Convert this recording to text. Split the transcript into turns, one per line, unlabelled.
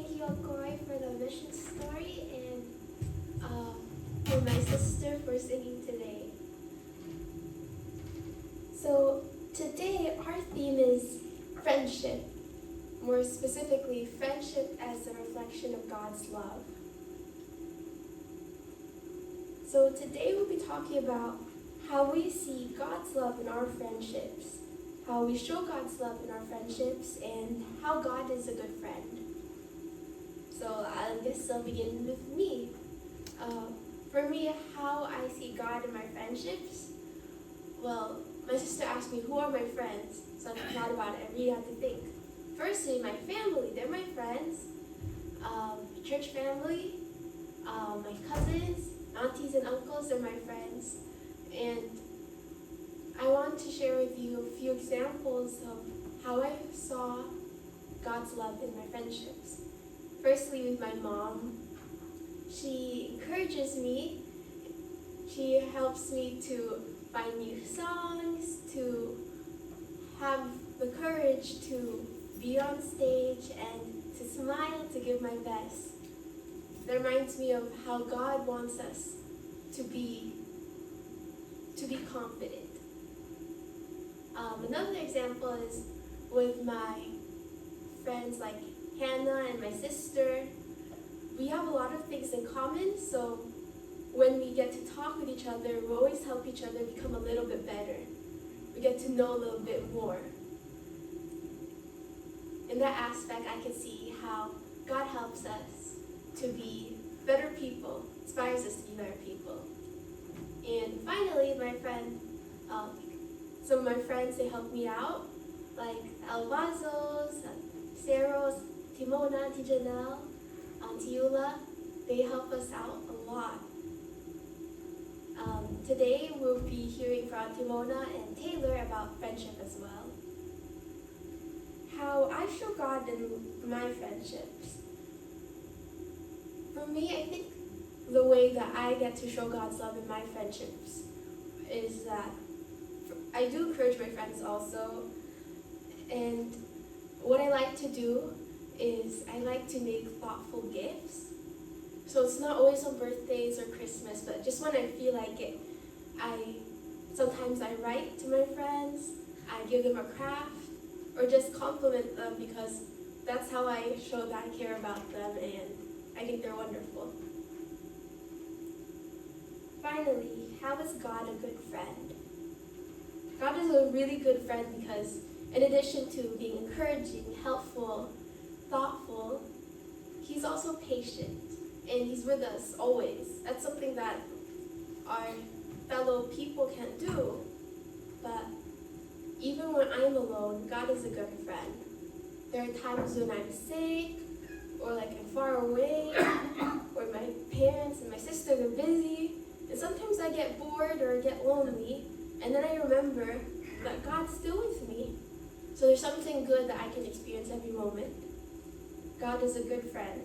thank you, Okoy, for the mission story and for my sister for singing today. So today our theme is friendship. More specifically, friendship as a reflection of God's love. So today we'll be talking about how we see God's love in our friendships, how we show God's love in our friendships, and how God is a good friend. So I guess I'll begin with me. For me, how I see God in my friendships, well, my sister asked me, who are my friends? So I thought about it, I really had to think. Firstly, my family, they're my friends. Church family, my cousins, aunties and uncles, they're my friends. And I want to share with you a few examples of how I saw God's love in my friendships. Firstly, with my mom, she encourages me. She helps me to find new songs, to have the courage to be on stage and to smile, to give my best. That reminds me of how God wants us to be confident. Another example is with my friends like Hannah and my sister. We have a lot of things in common, so when we get to talk with each other, we always help each other become a little bit better. We get to know a little bit more. In that aspect, I can see how God helps us to be better people, inspires us to be better people. And finally, some of my friends, they help me out, like Alvazos, Saros, Timona, Auntie Janelle, Auntie Eula. They help us out a lot. Today, we'll be hearing from Timona and Taylor about friendship as well. How I show God in my friendships. For me, I think the way that I get to show God's love in my friendships is that I do encourage my friends also. And what I like to do is I like to make thoughtful gifts. So it's not always on birthdays or Christmas, but just when I feel like it, sometimes I write to my friends, I give them a craft, or just compliment them because that's how I show that I care about them and I think they're wonderful. Finally, how is God a good friend? God is a really good friend because in addition to being encouraging, helpful, thoughtful, He's also patient and He's with us always. That's something that our fellow people can't do. But even when I'm alone, God is a good friend. There are times when I'm sick, or like I'm far away, or my parents and my sisters are busy, and sometimes I get bored or get lonely, and then I remember that God's still with me. So there's something good that I can experience every moment. God is a good friend.